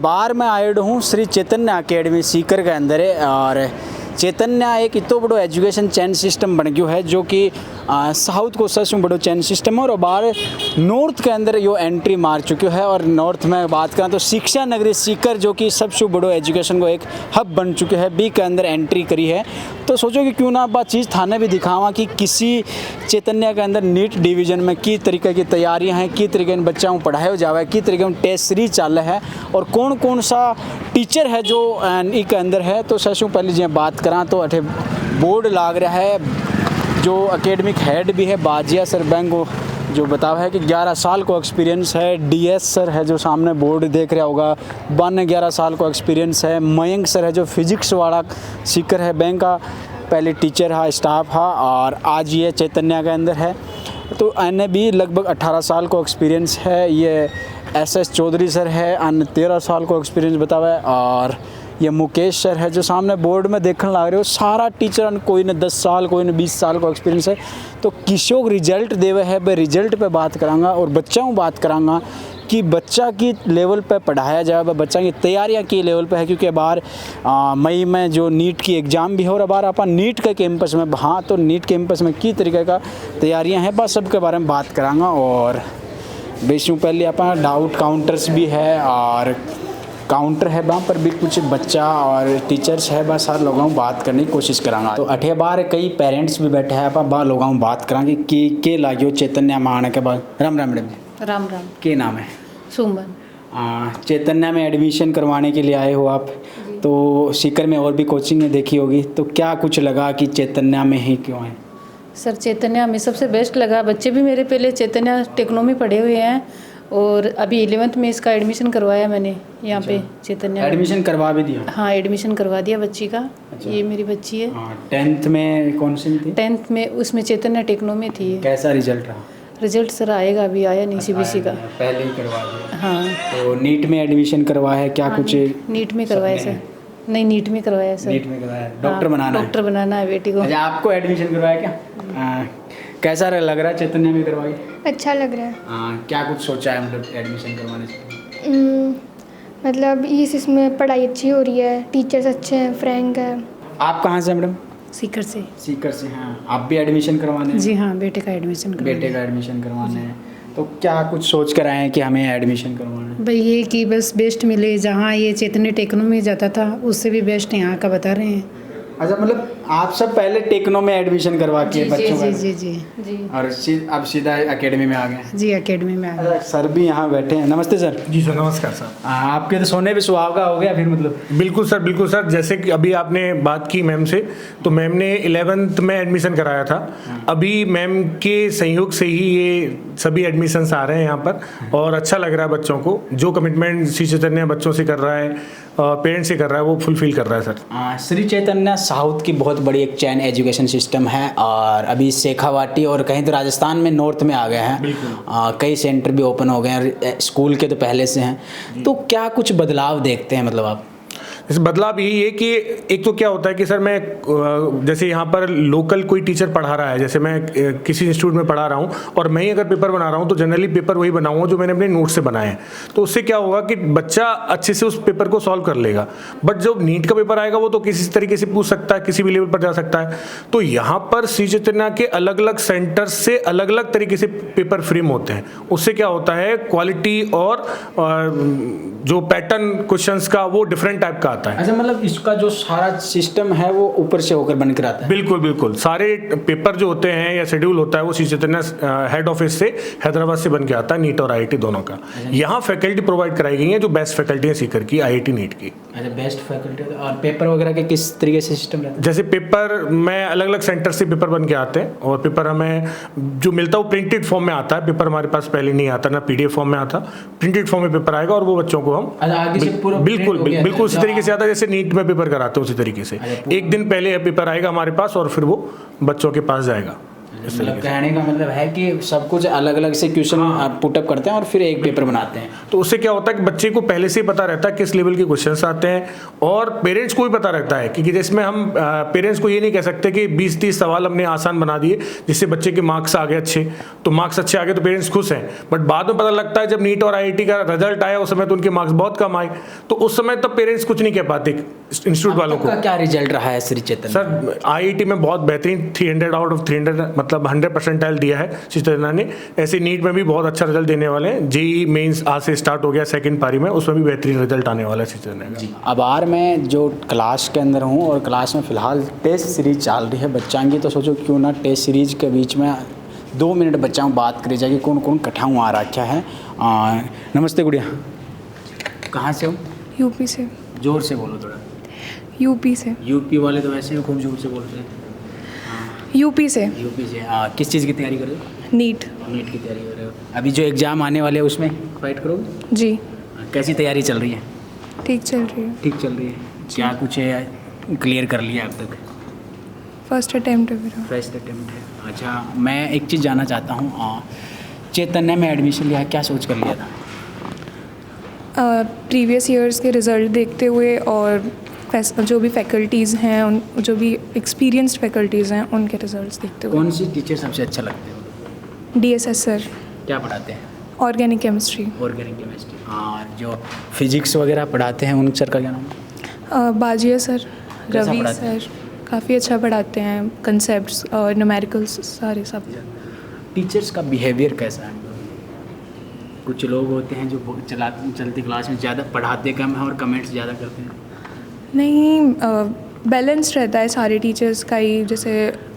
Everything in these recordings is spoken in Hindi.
बार मैं आयो हूँ श्री चैतन्य अकेडमी सीकर के अंदर है। और चैतन्य एक इतो बड़ो एजुकेशन चैन सिस्टम बन गयो है जो कि साउथ को सबसे बड़ो चैन सिस्टम है। और बाहर नॉर्थ के अंदर यो एंट्री मार चुके है। और नॉर्थ में बात करें तो शिक्षा नगरी सीकर जो कि सबसे बड़ो एजुकेशन को एक हब बन चुके हैं बी के अंदर एंट्री करी है। तो सोचो कि क्यों ना बात चीज़ थाने भी दिखावा कि किसी चैतन्य के अंदर नीट डिवीजन में की तरीके की तैयारियां हैं, की तरीके इन बच्चों को पढ़ाया जाए, की तरीके में टेस्ट सीरीज चल रहा है और कौन कौन सा टीचर है जो के अंदर है। तो सबसे पहले जी बात करा तो अठे बोर्ड लाग रहा है जो एकेडमिक हेड भी है बाजिया सर बैंक जो बतावा है कि 11 साल को एक्सपीरियंस है। डीएस सर है जो सामने बोर्ड देख रहा होगा, 11 साल को एक्सपीरियंस है। मयंक सर है जो फिजिक्स वाला सीकर है बैंक का पहले टीचर है, स्टाफ है और आज ये चैतन्य के अंदर है। तो अन्य भी लगभग 18 साल को एक्सपीरियंस है। ये एसएस चौधरी सर है, अन्य 13 साल को एक्सपीरियंस बतावा है। और ये मुकेश सर है जो सामने बोर्ड में देखने लग रहे हो सारा टीचर कोई ने 10 साल कोई ने 20 साल को एक्सपीरियंस है। तो किसो रिजल्ट देवे है भाई रिजल्ट पे बात करांगा और बच्चों को बात करांगा कि बच्चा की लेवल पे पढ़ाया जाए, बच्चा की तैयारियां की लेवल पे है। क्योंकि बाहर मई में जो नीट की एग्ज़ाम भी हो और बाहर अपन नीट के कैंपस में हाँ तो नीट कैंपस में की तरीके का तैयारियाँ हैं बस सबके बारे में बात करांगा। और बेशू पहले अपन डाउट काउंटर्स भी है और काउंटर है वहाँ पर भी कुछ बच्चा और टीचर्स है बस हर लोगों बात करने की कोशिश करांगा। तो अठे बार कई पेरेंट्स भी बैठे हैं अपन बा लोगों बात करांगे कि के लागियो चैतन्य में आने के बाद। राम राम मैडम। राम राम। के नाम है? सुमन। चैतन्य में एडमिशन करवाने के लिए आए हो आप, तो सीकर में और भी कोचिंग में देखी होगी, तो क्या कुछ लगा कि चैतन्य में ही क्यों आए? सर चैतन्य में सबसे बेस्ट लगा। बच्चे भी मेरे पहले चैतन्य टेक्नो में पढ़े हुए हैं और अभी 11th में इसका एडमिशन करवाया मैंने यहाँ पे चैतन्य। एडमिशन करवा भी दिया? हाँ एडमिशन करवा दिया बच्ची का। अच्छा। ये मेरी बच्ची है। 10th में कौन सी थी? 10th में उसमें चैतन्य टेक्नो में थी। कैसा रिजल्ट रहा? रिजल्ट सर आएगा, अभी आया नहीं सीबीएसई का। पहले ही करवा दिया? हाँ। तो नीट में एडमिशन करवाया है क्या? हाँ, कुछ नीट में करवाया सर? नहीं नीट में करवाया सर। नीट में करवाया। डॉक्टर बनाना है? डॉक्टर बनाना है बेटी को। अच्छा आपको एडमिशन करवाया क्या? कैसा लग रहा है चैतन्य में करवाई? अच्छा लग रहा है। क्या कुछ सोचा है मतलब एडमिशन करवाने से? मतलब इसमें पढ़ाई अच्छी हो रही है, टीचर्स अच्छे हैं, फ्रैंक है। आप कहाँ से मैडम? सीकर से। सीकर से। हाँ आप भी एडमिशन करवाने? जी हाँ बेटे का एडमिशन करवाना। बेटे का एडमिशन करवाना है। तो क्या कुछ सोच कर आए हैं कि हमें एडमिशन करवाना है? भाई ये कि बस बेस्ट मिले, जहाँ ये चैतन्य टेक्नो में जाता था उससे भी बेस्ट यहाँ का बता रहे हैं। अच्छा मतलब आप सब पहले टेक्नो में एडमिशन करवा के बच्चों का? जी जी जी। और अब सीधा एकेडमी में आ गए? जी एकेडमी में आ गए। सर भी यहाँ बैठे हैं। नमस्ते सर। जी सर नमस्कार सर। आपके तो सोने पे सुहागा हो गया फिर मतलब? बिल्कुल सर जैसे कि अभी आपने बात की मैम से, तो मैम ने 11th में एडमिशन कराया था। अभी मैम के सहयोग से ही ये सभी एडमिशन्स आ रहे हैं यहाँ पर और अच्छा लग रहा है बच्चों को। जो कमिटमेंट श्री चैतन्य बच्चों से कर रहा है, पेरेंट्स से कर रहा है, वो फुलफिल कर रहा है सर। श्री चैतन्य साउथ की बहुत बड़ी एक चैन एजुकेशन सिस्टम है और अभी शेखावाटी और कहीं तो राजस्थान में नॉर्थ में आ गए हैं। कई सेंटर भी ओपन हो गए हैं, स्कूल के तो पहले से हैं। तो क्या कुछ बदलाव देखते हैं मतलब आप? इस बदलाव यही है कि एक तो क्या होता है कि सर मैं जैसे यहाँ पर लोकल कोई टीचर पढ़ा रहा है, जैसे मैं किसी इंस्टीट्यूट में पढ़ा रहा हूँ और मैं ही अगर पेपर बना रहा हूँ तो जनरली पेपर वही बनाऊंगा जो मैंने अपने नोट से बनाए हैं। तो उससे क्या होगा कि बच्चा अच्छे से उस पेपर को सॉल्व कर लेगा। बट जब नीट का पेपर आएगा वो तो किसी तरीके से पूछ सकता है, किसी भी लेवल पर जा सकता है। तो यहाँ पर श्री चैतन्य के अलग अलग सेंटर्स से अलग अलग तरीके से पेपर फ्रेम होते हैं। उससे क्या होता है क्वालिटी और जो पैटर्न क्वेश्चंस का वो डिफरेंट टाइप का आता है। अच्छा मतलब इसका जो सारा सिस्टम है वो ऊपर से होकर बनकर आता है? बिल्कुल सारे पेपर जो होते हैं या शेड्यूल होता है वो श्री चैतन्य हेड ऑफिस से हैदराबाद से बन के आता है, नीट और आईआईटी दोनों का। यहाँ फैकल्टी प्रोवाइड कराई गई है जो बेस्ट फैकल्टी है सीकर की, आईआईटी नीट की। अच्छा, बेस्ट फैकल्टी। और पेपर वगैरह के किस तरीके से सिस्टम रहता है? जैसे पेपर में अलग अलग सेंटर से पेपर बन के आते हैं, और पेपर हमें जो मिलता है वो प्रिंटेड फॉर्म में आता है। पेपर हमारे पास पहले नहीं आता, ना पीडीएफ फॉर्म में आता, प्रिंटेड फॉर्म में पेपर आएगा और वो बच्चों को हम अच्छा, आगे से पूरा बिल्कुल print हो गया बिल्कुल है। उसी तरीके से आता है जैसे नीट में पेपर कराते हैं उसी तरीके से। एक दिन पहले पेपर आएगा हमारे पास और फिर वो बच्चों के पास जाएगा। मतलब कहने का मतलब है कि सब कुछ अलग अलग से क्वेश्चन पुटअप करते हैं और फिर एक पेपर बनाते हैं। तो उससे क्या होता है कि बच्चे को पहले से ही पता रहता है किस लेवल के क्वेश्चंस आते हैं, और पेरेंट्स को भी पता रहता है कि जिसमें हम पेरेंट्स को ये नहीं कह सकते कि 20-30 सवाल हमने आसान बना दिए जिससे बच्चे के मार्क्स आ गए अच्छे, तो मार्क्स अच्छे आ गए तो पेरेंट्स खुश हैं। बट बाद में पता लगता है जब नीट और आईआईटी का रिजल्ट आया उस समय तो उनके मार्क्स बहुत कम आए, तो उस समय तब पेरेंट्स कुछ नहीं कह पाते इंस्टीट्यूट वालों को। क्या रिजल्ट रहा है श्री चैतन्य? सर आईआईटी में बहुत बेहतरीन 300 आउट ऑफ 300 मतलब 100% दिया है श्री चैतन्य ने। ऐसे नीट में भी बहुत अच्छा रिजल्ट देने वाले हैं। जेई मेंस आज से स्टार्ट हो गया सेकंड पारी में, उसमें भी बेहतरीन रिजल्ट आने वाला है श्री चैतन्य का। अब आर मैं जो क्लास के अंदर हूँ और क्लास में फ़िलहाल टेस्ट सीरीज चल रही है बच्चा की, तो सोचो क्यों ना टेस्ट सीरीज के बीच में 2 मिनट बच्चा बात करी जाएगी कौन कौन कठाऊँ आ रखा है। नमस्ते गुड़िया, कहाँ से हो? यूपी से। जोर से बोलो थोड़ा। यूपी से। यूपी वाले तो वैसे ही खूब जोर से बोलते हैं। यूपी से। यूपी से। किस चीज़ की तैयारी कर रहे हो? नीट। नीट की तैयारी कर रहे हो। अभी जो एग्ज़ाम आने वाले हैं उसमें फाइट करोगे? जी। कैसी तैयारी चल रही है? ठीक चल रही है। ठीक चल रही है। क्या कुछ है क्लियर कर लिया अब तक? फर्स्ट अटेम्प्ट है मेरा। फर्स्ट अटेम्प्ट है। अच्छा, मैं एक चीज़ जानना चाहता हूँ, चैतन्य में एडमिशन लिया, क्या सोच कर लिया था? प्रीवियस ईयर्स के रिज़ल्ट देखते हुए और जो भी फैकल्टीज़ हैं उन जो भी एक्सपीरियंस्ड फैकल्टीज़ हैं उनके रिजल्ट्स देखते हुए। कौन सी टीचर सबसे अच्छा लगते हो? DSS sir. क्या पढ़ाते हैं? Organic chemistry. Organic chemistry. हाँ, जो फिजिक्स वगैरह पढ़ाते हैं उन सर का क्या नाम है? बाजिया सर, कैसा रवि पढ़ाते हैं? सर काफ़ी अच्छा पढ़ाते हैं, कंसेप्ट्स और न्यूमेरिकल्स सारे सब। टीचर्स का बिहेवियर कैसा है? कुछ लोग होते हैं जो चलती क्लास में ज़्यादा पढ़ाते कम हैं और कमेंट्स ज़्यादा करते हैं। नहीं, बैलेंस रहता है सारे टीचर्स का ही। जैसे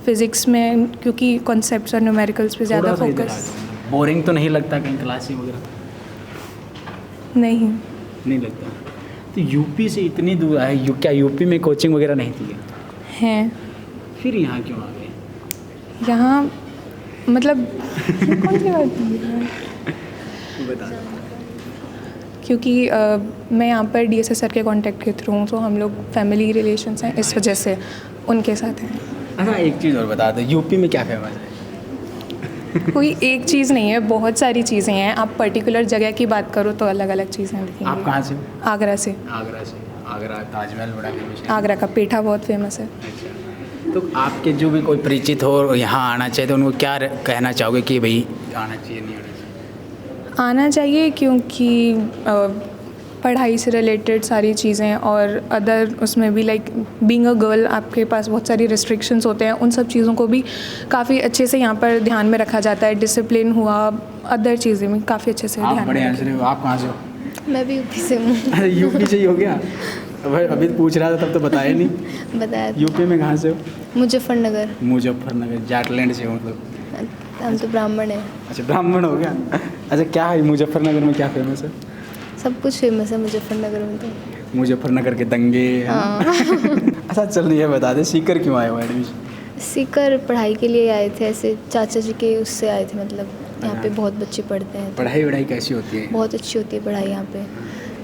फिज़िक्स में क्योंकि कॉन्सेप्ट्स और न्यूमेरिकल्स पे ज़्यादा फोकस। बोरिंग तो नहीं लगता कहीं क्लास वगैरह? नहीं लगता। तो यूपी से इतनी दूर आए, क्या यूपी में कोचिंग वगैरह नहीं थी? हैं। फिर यहाँ क्यों आ गए? यहाँ मतलब कौन सी बात है? बता। क्योंकि मैं यहाँ पर डीएसएस सर के कांटेक्ट के थ्रू हूँ, तो हम लोग फैमिली रिलेशंस हैं, इस वजह से उनके साथ हैं। अच्छा, एक चीज़ और बता दो, यूपी में क्या फेमस है? कोई एक चीज़ नहीं है, बहुत सारी चीज़ें हैं। आप पर्टिकुलर जगह की बात करो तो अलग अलग चीज़ें दिखेंगी। आप कहाँ से हो? आगरा से। आगरा से। आगरा ताजमहल बड़ा फेमस है। आगरा का पेठा बहुत फेमस है। अच्छा, तो आपके जो भी कोई परिचित हो यहाँ आना चाहिए तो उनको क्या कहना चाहोगे कि भाई आना चाहिए नहीं आना चाहिए? आना चाहिए क्योंकि पढ़ाई से रिलेटेड सारी चीज़ें और अदर उसमें भी लाइक बीइंग अ गर्ल आपके पास बहुत सारी रिस्ट्रिक्शंस होते हैं, उन सब चीज़ों को भी काफ़ी अच्छे से यहाँ पर ध्यान में रखा जाता है। डिसिप्लिन हुआ, अदर चीज़ें भी काफ़ी अच्छे से आप ध्यान बड़े में आंसर हो। आप कहाँ से हो? मैं भी यूपी से हूँ। अरे यूपी से ही हो गया? भाई अभी पूछ रहा था तब तो बताया नहीं। बताया था। यूपी में कहाँ से हो? मुजफ्फरनगर। मुजफ्फरनगर, जाटलैंड से हो मतलब? हम तो ब्राह्मण हैं। अच्छा, ब्राह्मण हो गया। अच्छा, क्या है मुजफ्फरनगर में क्या फेमस है? सब कुछ फेमस है मुजफ्फरनगर में तो। मुजफ्फरनगर के दंगे। हाँ। अच्छा चल, ये बता दे सीकर क्यों आए हो एडमिशन? सीकर पढ़ाई के लिए आए थे, ऐसे चाचा जी के उससे आए थे। मतलब यहाँ पे बहुत बच्चे पढ़ते हैं, तो पढ़ाई कैसी होती है? बहुत अच्छी होती है पढ़ाई यहाँ पे।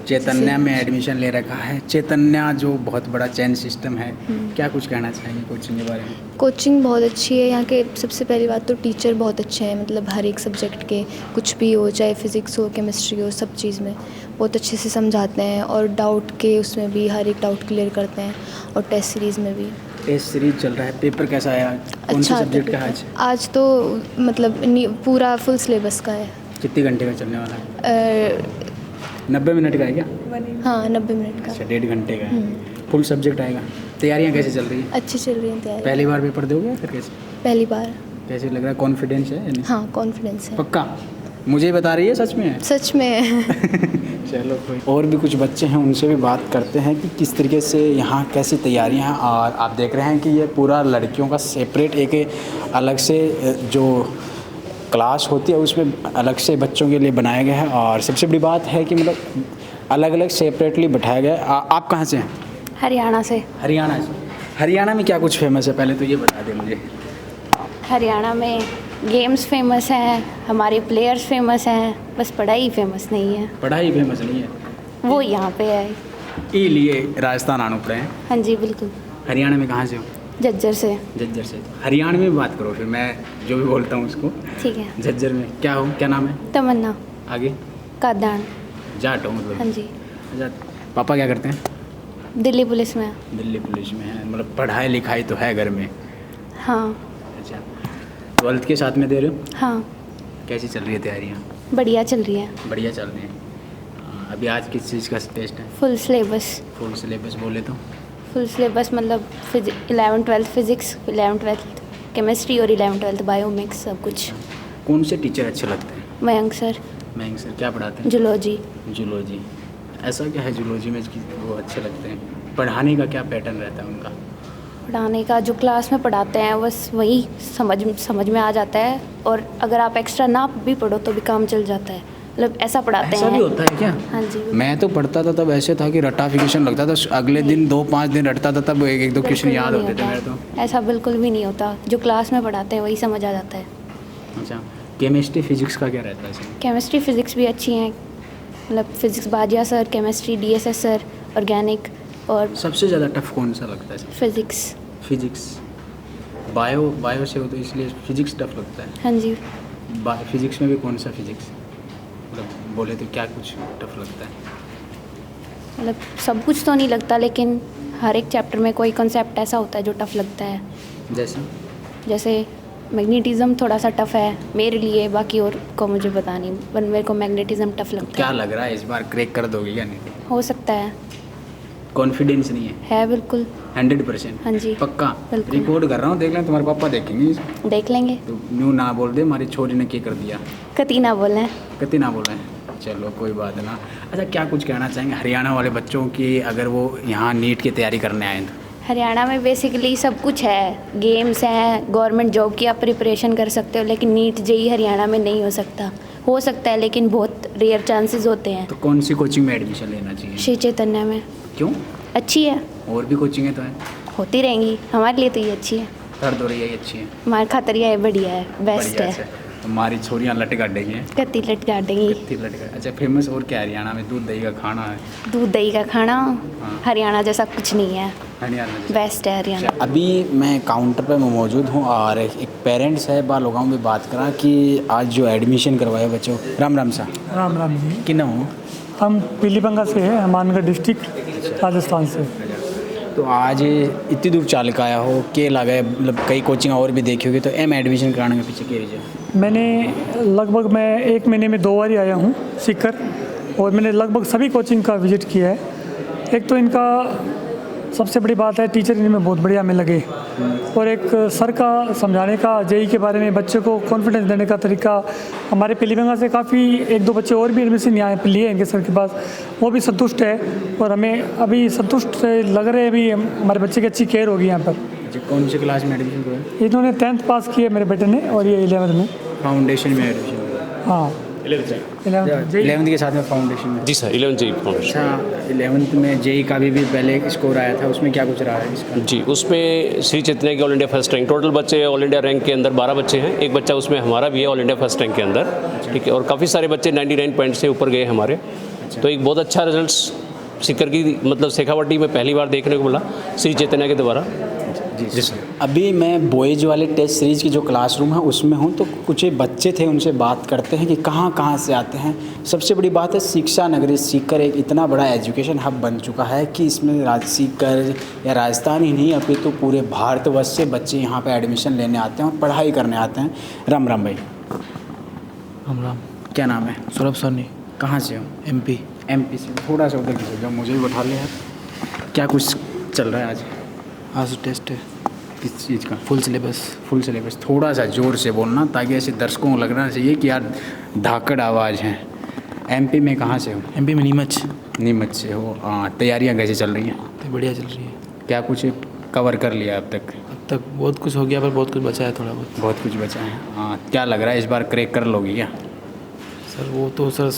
चैतन्य में एडमिशन ले रखा है। चैतन्य जो बहुत बड़ा चैन सिस्टम है, क्या कुछ कहना चाहेंगे कोचिंग के बारे में? कोचिंग बहुत अच्छी है यहाँ के। सबसे पहली बात तो टीचर बहुत अच्छे हैं, मतलब हर एक सब्जेक्ट के, कुछ भी हो, चाहे फिज़िक्स हो, केमिस्ट्री हो, सब चीज़ में बहुत अच्छे से समझाते हैं। और डाउट के उसमें भी हर एक डाउट क्लियर करते हैं, और टेस्ट सीरीज़ में भी। टेस्ट सीरीज चल रहा है, पेपर कैसा आया? कौन से अच्छा सब्जेक्ट का है आज? आज तो मतलब पूरा फुल सिलेबस का है। कितने घंटे का चलने वाला है? 90 मिनट का है क्या? हाँ, 90 मिनट का। अच्छा, 1.5 घंटे का है। फुल सब्जेक्ट आएगा। तैयारियाँ कैसे चल रही है? अच्छी चल रही है तैयारी। पहली बार पेपर दोगे फिर कैसे? पहली बार। कैसे लग रहा है? कॉन्फिडेंस है या नहीं? हाँ, कॉन्फिडेंस है। पक्का? मुझे ही बता रही है सच में? सच में। चलो कोई और भी कुछ बच्चे हैं, उनसे भी बात करते हैं कि किस तरीके से यहाँ कैसी तैयारियाँ हैं। और आप देख रहे हैं कि ये पूरा लड़कियों का सेपरेट एक अलग से जो क्लास होती है उसमें अलग से बच्चों के लिए बनाया गया है। और सबसे बड़ी बात है कि मतलब अलग अलग सेपरेटली बैठाया गया है। आप कहाँ से हैं? हरियाणा से। हरियाणा से। हरियाणा में क्या कुछ फेमस है, पहले तो ये बता दें मुझे। हरियाणा में गेम्स फेमस हैं, हमारे प्लेयर्स फेमस हैं, बस पढ़ाई फेमस नहीं है। पढ़ाई फेमस नहीं है, वो यहाँ पे है। ये लिए राजस्थान आना पड़े हैं। हाँ जी बिल्कुल। हरियाणा में कहाँ से हो? झज्जर से। झज्जर से। हरियाणा में बात करो फिर, मैं जो भी बोलता हूँ उसको। ठीक है। झज्जर में क्या हो, क्या नाम है? तमन्ना। आगे? कादान। जाट हो मतलब? हाँ जी। अच्छा, पापा क्या करते हैं? दिल्ली पुलिस में। दिल्ली पुलिस में है, मतलब पढ़ाई लिखाई तो है घर में। हाँ। अच्छा, 12th के साथ में दे रहे हो? हाँ कैसी चल रही है तैयारियाँ? बढ़िया चल रही है। बढ़िया चल रही हैं। अभी आज किस चीज़ का टेस्ट है? Full syllabus. फुल सिलेबस बोले तो? फुल सिलेबस मतलब 11th 12th physics, 11th 12th chemistry और 11th 12th बायो मिक्स सब कुछ। कौन से टीचर अच्छे लगते हैं? मयंक सर। मयंक सर क्या पढ़ाते हैं? जूलॉजी। जूलॉजी। ऐसा क्या है जूलॉजी में कि वो अच्छे लगते हैं? पढ़ाने का क्या पैटर्न रहता है उनका? पढ़ाने का जो क्लास में पढ़ाते हैं बस वही समझ में आ जाता है, और अगर आप एक्स्ट्रा ना भी पढ़ो तो भी काम चल जाता है, मतलब ऐसा पढ़ाते ऐसा हैं। भी होता है क्या? हाँ जी। मैं तो पढ़ता था तब ऐसे था कि रट्टाफिकेशन लगता था, अगले दिन 2-5 दिन रटता था, तब एक दो क्वेश्चन बिल्कुल याद नहीं होते थे मेरे होता। तो। ऐसा बिल्कुल भी नहीं होता, जो क्लास में पढ़ाते हैं वही समझ आ जाता है। अच्छा, केमिस्ट्री फिजिक्स का क्या रहता है इसमें? केमिस्ट्री फिज़िक्स भी अच्छी हैं, मतलब फिज़िक्स बाजिया sir, chemistry DSS sir, organic और सबसे ज़्यादा टफ कौन सा लगता है? फिज़िक्स। फिजिक्स। बायो से हो तो इसलिए फिजिक्स टफ लगता है। हाँ जी। फिजिक्स में भी कौन सा फिजिक्स, मतलब बोले तो क्या कुछ टफ लगता है? मतलब सब कुछ तो नहीं लगता, लेकिन हर एक चैप्टर में कोई कॉन्सेप्ट ऐसा होता है जो टफ लगता है। जैसे मैग्नेटिज्म थोड़ा सा टफ है मेरे लिए, बाकी और को मुझे पता नहीं, पर मेरे को मैग्नेटिज्म टफ लगता क्या है। लग रहा है इस बार क्रैक कर दोगे या नहीं? हो सकता है। कॉन्फिडेंस नहीं है बिल्कुल। 100%? हाँ जी। पक्का? बिल्कुल। रिकॉर्ड कर रहा हूँ, देख लें, तुम्हारे पापा देखेंगे। देख लेंगे। तो न्यू ना बोल दे हमारी छोरी ने क्या कर दिया। कती ना बोलें। कति ना बोले, चलो कोई बात ना। अच्छा, क्या कुछ कहना चाहेंगे हरियाणा वाले बच्चों की, अगर वो यहाँ नीट की तैयारी करने आए तो? हरियाणा में बेसिकली सब कुछ है, गेम्स हैं, गवर्नमेंट जॉब की आप प्रिपरेशन कर सकते हो, लेकिन नीट जेई हरियाणा में नहीं हो सकता है लेकिन बहुत रेयर चांसेस होते हैं। तो कौन सी कोचिंग में एडमिशन लेना चाहिए? श्री चैतन्य में। क्यों? अच्छी है। और भी कोचिंगें तो हैं? होती रहेंगी, हमारे लिए तो ये अच्छी है। दर्द हो रही है, ये अच्छी है? हमारे खातर ये बढ़िया है, बेस्ट बढ़िया है। से। हमारी छोरियाँ लट गाड़ेंगी हैं। कत्ती लट गाड़ेंगी। कत्ती लट गाड़। अच्छा, फेमस और क्या है हरियाणा में? दूध दही का खाना है। दूध दही का खाना हाँ। हरियाणा जैसा कुछ नहीं है, हरियाणा जैसे। बेस्ट है हरियाणा। अभी मैं काउंटर पे मैं मौजूद हूँ और एक पेरेंट्स है, बा लोगों में बात करा कि आज जो एडमिशन करवाया बच्चों। राम राम सा। राम राम जी। कि ना हो? हम पीलीबंगा से हैं, हनुमानगढ़ डिस्ट्रिक्ट राजस्थान से। तो आज इतनी दूर चाल का आया हो, के लगा है, मतलब कई कोचिंग और भी देखी होगी, तो एम एडमिशन कराने के पीछे क्या रीजन? मैंने लगभग मैं 1 महीने में 2 बार ही आया हूँ सीकर, और मैंने लगभग सभी कोचिंग का विजिट किया है। एक तो इनका सबसे बड़ी बात है टीचर इनमें बहुत बढ़िया हमें लगे, और एक सर का समझाने का, जेई के बारे में बच्चों को कॉन्फिडेंस देने का तरीका। हमारे पीलीबंगा से काफ़ी 1-2 बच्चे और भी एडमिशन यहाँ लिए इनके सर के पास, वो भी संतुष्ट है, और हमें अभी संतुष्ट लग रहे हैं, अभी हमारे बच्चे की अच्छी केयर होगी यहाँ पर। अच्छा, कौन सी क्लास में एडमिशन करवाया? इन्होंने 10th पास किया मेरे बेटे ने, और ये 11th में। फाउंडेशन में एडमिशन करवाया? हाँ 11th के साथ में फाउंडेशन में? जी सर, 11th जेई फाउंडेशन। अच्छा, 11th में जेई का भी पहले स्कोर आया था, उसमें क्या कुछ रहा है इसका? जी, उसमें श्री चैतन्य के all India first rank, total बच्चे ऑल इंडिया रैंक के अंदर 12 बच्चे हैं, एक बच्चा उसमें हमारा भी है ऑल इंडिया फर्स्ट रैंक के अंदर, ठीक है, और काफ़ी सारे बच्चे 99 पॉइंट से ऊपर गए हमारे। तो एक बहुत अच्छा रिजल्ट सीकर की, मतलब शेखावाटी में पहली बार देखने को मिला श्री चैतन्य के द्वारा। जी सर। अभी मैं बॉयज़ वाले टेस्ट सीरीज़ की जो क्लासरूम है उसमें हूँ, तो कुछ बच्चे थे, उनसे बात करते हैं कि कहाँ से आते हैं। सबसे बड़ी बात है, शिक्षा नगरी सीकर एक इतना बड़ा एजुकेशन हब बन चुका है कि इसमें सीकर या राजस्थान ही नहीं, अभी तो पूरे भारतवर्ष से बच्चे यहाँ पे एडमिशन लेने आते हैं और पढ़ाई करने आते हैं। राम राम भाई। राम राम। क्या नाम है? सौरभ सानी। कहाँ से हो? MP से। थोड़ा सा उधर खिसक जाओ, मुझे भी बैठा ले यार। क्या कुछ चल रहा है आज? आज टेस्ट है। किस चीज़ का? Full syllabus. Full syllabus. थोड़ा सा ज़ोर से बोलना, ताकि ऐसे दर्शकों को लगना चाहिए कि यार धाकड़ आवाज़ है। MP में कहाँ से हो? MP में नीमच से हो। हाँ, तैयारियाँ कैसे चल रही हैं? तो बढ़िया चल रही है। क्या कुछ कवर कर लिया अब तक? अब तक बहुत कुछ हो गया, पर बहुत कुछ बचा है, थोड़ा बहुत। बहुत कुछ बचा है। हाँ, क्या लग रहा है इस बार क्रैक कर लोगी क्या? सर वो तो सर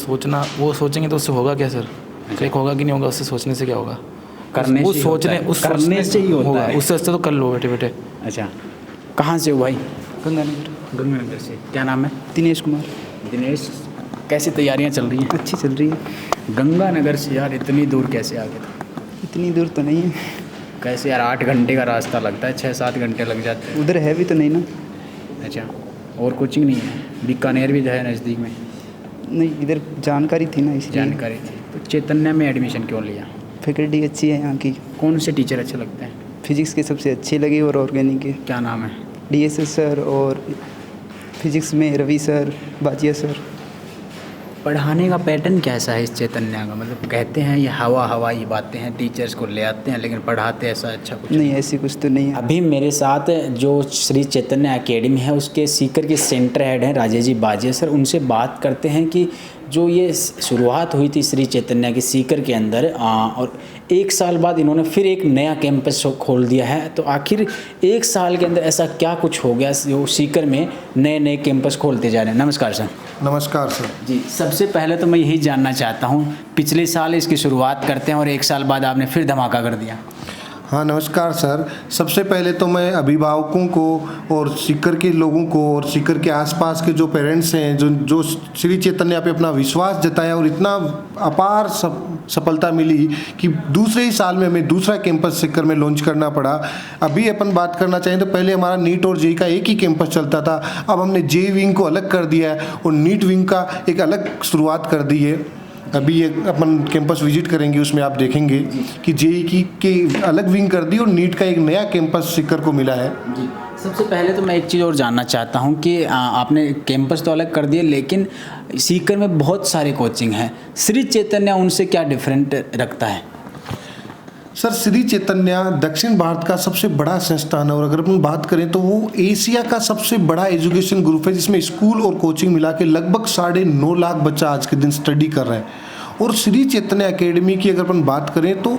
वो सोचेंगे तो उससे होगा क्या सर? क्लिक होगा कि नहीं होगा उससे सोचने से क्या होगा, करने वो से ही सोचने होता है। उस करने सोचने से ही होता है। उससे अच्छा तो कर लो बैठे बैठे। अच्छा, कहाँ से हो भाई? गंगानगर। गंगानगर से। क्या नाम है? दिनेश कुमार। दिनेश, कैसी तैयारियां चल रही हैं? अच्छी चल रही है। गंगानगर से यार इतनी दूर कैसे आ गए? इतनी दूर तो नहीं है, कैसे यार, 8 घंटे का रास्ता लगता है, 6-7 घंटे लग जाते हैं। उधर है भी तो नहीं ना। अच्छा, और कोचिंग नहीं है? बीकानेर भी है नज़दीक में? नहीं, इधर जानकारी थी ना इसलिए। जानकारी थी। तो चैतन्य में एडमिशन क्यों लिया? फैकल्टी अच्छी है यहाँ की। कौन से टीचर अच्छे लगते हैं? फिजिक्स के सबसे अच्छे लगे और ऑर्गेनिक के क्या नाम है? DSS सर, और फिजिक्स में रवि सर, बाजिया सर। पढ़ाने का पैटर्न कैसा है इस चैतन्य का? मतलब कहते हैं ये हवाई बातें हैं, टीचर्स को ले आते हैं लेकिन पढ़ाते ऐसा अच्छा कुछ नहीं, ऐसी कुछ तो नहीं है। अभी मेरे साथ जो श्री चैतन्य एकेडमी है उसके सीकर के सेंटर हेड हैं राजेश जी बाजिया सर। उनसे बात करते हैं कि जो ये शुरुआत हुई थी श्री चैतन्य की सीकर के अंदर, और 1 साल बाद इन्होंने फिर एक नया कैंपस खोल दिया है। तो आखिर 1 साल के अंदर ऐसा क्या कुछ हो गया जो सीकर में नए कैंपस खोलते जा रहे हैं? नमस्कार सर। नमस्कार सर जी। सबसे पहले तो मैं यही जानना चाहता हूँ, पिछले साल इसकी शुरुआत करते हैं और 1 साल बाद आपने फिर धमाका कर दिया। हाँ नमस्कार सर। सबसे पहले तो मैं अभिभावकों को और सीकर के लोगों को और सीकर के आसपास के जो पेरेंट्स हैं जो श्री चैतन्य पे अपना विश्वास जताया और इतना अपार सफलता मिली कि दूसरे ही साल में हमें दूसरा कैंपस सीकर में लॉन्च करना पड़ा। अभी अपन बात करना चाहें तो पहले हमारा नीट और जेई का एक ही कैंपस चलता था, अब हमने जेई विंग को अलग कर दिया है और नीट विंग का एक अलग शुरुआत कर दी है। अभी ये अपन कैंपस विजिट करेंगे, उसमें आप देखेंगे कि जेई की अलग विंग कर दी और नीट का एक नया कैंपस सीकर को मिला है। जी। सबसे पहले तो मैं एक चीज़ और जानना चाहता हूँ कि आपने कैंपस तो अलग कर दिए लेकिन सीकर में बहुत सारे कोचिंग हैं, श्री चैतन्य उनसे क्या डिफरेंट रखता है? सर श्री चैतन्य दक्षिण भारत का सबसे बड़ा संस्थान है और अगर अपन बात करें तो वो एशिया का सबसे बड़ा एजुकेशन ग्रुप है जिसमें स्कूल और कोचिंग मिला के लगभग 9.5 लाख बच्चा आज के दिन स्टडी कर रहा है। और श्री चैतन्य एकेडमी की अगर अपन बात करें तो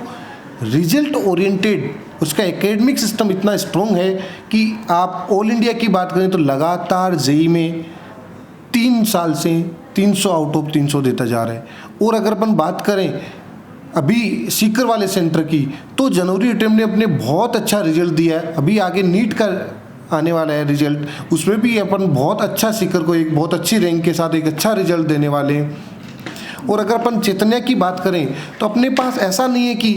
रिजल्ट ओरिएंटेड उसका एकेडमिक सिस्टम इतना स्ट्रॉन्ग है कि आप ऑल इंडिया की बात करें तो लगातार जेई में 3 साल से 300 आउट ऑफ 300 देता जा रहा है। और अगर अपन बात करें अभी सीकर वाले सेंटर की तो जनवरी अटेम्प्ट ने अपने बहुत अच्छा रिजल्ट दिया है। अभी आगे नीट का आने वाला है रिजल्ट, उसमें भी अपन बहुत अच्छा सीकर को एक बहुत अच्छी रैंक के साथ एक अच्छा रिजल्ट देने वाले हैं। और अगर अपन चैतन्य की बात करें तो अपने पास ऐसा नहीं है कि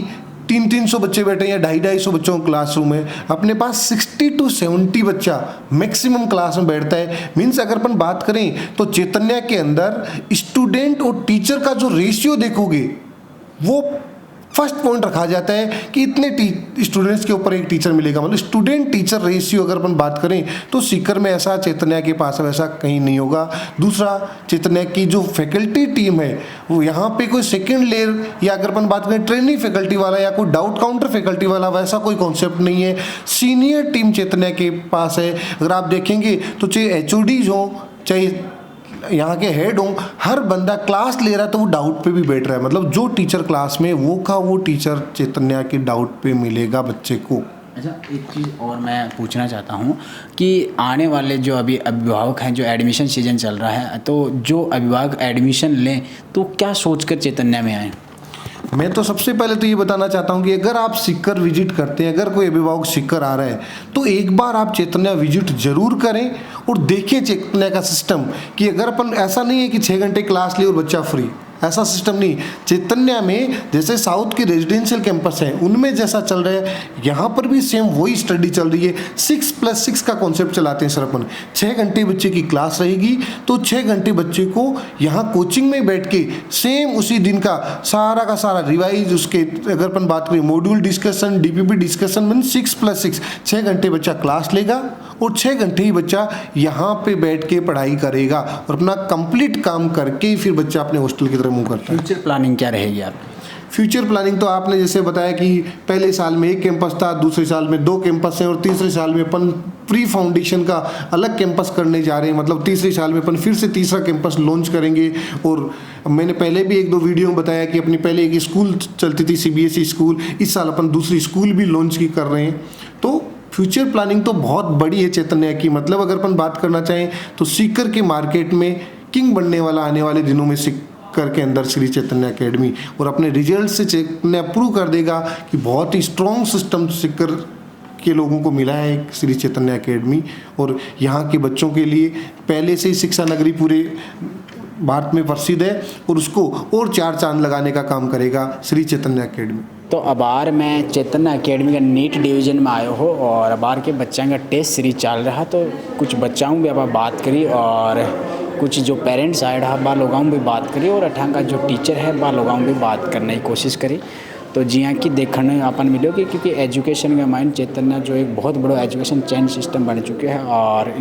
300 बच्चे बैठे या 250 बच्चों का क्लासरूम है, अपने पास 60 to 70 बच्चा मैक्सिमम क्लास में बैठता है। मीन्स अगर अपन बात करें तो चैतन्य के अंदर स्टूडेंट और टीचर का जो रेशियो देखोगे वो फर्स्ट पॉइंट रखा जाता है कि इतने स्टूडेंट्स के ऊपर एक टीचर मिलेगा, मतलब स्टूडेंट टीचर रेशियो अगर अपन बात करें तो सीकर में ऐसा चैतन्य के पास वैसा कहीं नहीं होगा। दूसरा, चैतन्य की जो फैकल्टी टीम है वो यहाँ पे कोई सेकेंड लेयर या अगर अपन बात करें ट्रेनिंग फैकल्टी वाला या कोई डाउट काउंटर फैकल्टी वाला वैसा कोई कॉन्सेप्ट नहीं है। सीनियर टीम चैतन्य के पास है। अगर आप देखेंगे तो चाहे HODs हो चाहे यहाँ के हेड हों, हर बंदा क्लास ले रहा है तो वो डाउट पे भी बैठ रहा है, मतलब जो टीचर क्लास में वो टीचर चैतन्य के डाउट पे मिलेगा बच्चे को। अच्छा, एक चीज़ और मैं पूछना चाहता हूँ कि आने वाले जो अभी अभिभावक हैं, जो एडमिशन सीजन चल रहा है, तो जो अभिभावक एडमिशन लें तो क्या सोचकर चैतन्य में आएँ? मैं तो सबसे पहले तो ये बताना चाहता हूँ कि अगर आप सीकर विजिट करते हैं, अगर कोई अभिभावक सीकर आ रहा है तो एक बार आप चैतन्य विजिट जरूर करें और देखिए चैतन्य का सिस्टम कि अगर अपन ऐसा नहीं है कि 6 घंटे क्लास ली और बच्चा फ्री, ऐसा सिस्टम नहीं। चैतन्य में जैसे साउथ के रेजिडेंशियल कैंपस हैं उनमें जैसा चल रहा है यहाँ पर भी सेम वही स्टडी चल रही है। 6+6 का कॉन्सेप्ट चलाते हैं सर अपन। 6 घंटे बच्चे की क्लास रहेगी तो 6 घंटे बच्चे को यहाँ कोचिंग में बैठ के सेम उसी दिन का सारा रिवाइज उसके अगर अपन बात करें module discussion DPP discussion mean 6+6 6 घंटे बच्चा क्लास लेगा और 6 घंटे ही बच्चा यहाँ पे बैठ के पढ़ाई करेगा और अपना कंप्लीट काम करके फिर बच्चा अपने हॉस्टल की तरफ मूव करता है। फ्यूचर प्लानिंग क्या रहेगी आप? फ्यूचर प्लानिंग तो आपने जैसे बताया कि पहले साल में 1 कैंपस था, दूसरे साल में 2 कैंपस है और तीसरे साल में अपन प्री फाउंडेशन का अलग कैंपस करने जा रहे हैं। मतलब तीसरे साल में अपन फिर से तीसरा कैंपस लॉन्च करेंगे। और मैंने पहले भी 1-2 वीडियो में बताया कि अपनी पहले एक स्कूल चलती थी CBSE स्कूल, इस साल अपन दूसरी स्कूल भी लॉन्च की कर रहे हैं। तो फ्यूचर प्लानिंग तो बहुत बड़ी है चैतन्य की। मतलब अगर अपन बात करना चाहें तो सीकर के मार्केट में किंग बनने वाला आने वाले दिनों में करके अंदर श्री चैतन्य एकेडमी, और अपने रिजल्ट से चैतन्य प्रूव कर देगा कि बहुत ही स्ट्रॉन्ग सिस्टम सीकर के लोगों को मिला है एक श्री चैतन्य एकेडमी, और यहाँ के बच्चों के लिए पहले से ही शिक्षा नगरी पूरे भारत में प्रसिद्ध है, और उसको और 4 चांद लगाने का काम करेगा श्री चैतन्य एकेडमी। तो अबार मैं चैतन्य एकेडमी का नीट डिवीजन में आयो हो, और अबार के बच्चों का टेस्ट सीरीज चल रहा, तो कुछ बच्चाओं भी अब बात करी और कुछ जो पेरेंट्स आए रहा बा लोगों भी बात करी, और अठां का जो टीचर है बा लोगों भी बात करने की कोशिश करी। तो जियाँ कि देखने अपन मिलोगे, क्योंकि एजुकेशन का माइंड चैतन्य जो एक बहुत बड़ा एजुकेशन चेन सिस्टम बन चुके हैं, और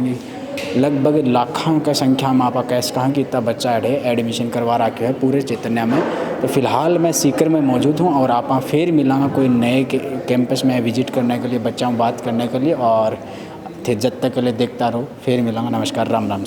लगभग लाखों का संख्या में आप कैसे कहाँ कि इतना बच्चा एडमिशन करवा रखे है पूरे चैतन्य में। तो फिलहाल मैं सीकर में मौजूद हूँ, और आप फिर मिलांगा कोई नए कैंपस में विजिट करने के लिए, बच्चों बात करने के लिए, और जब तक के लिए देखता रहो, फिर मिलांगा। नमस्कार, राम राम।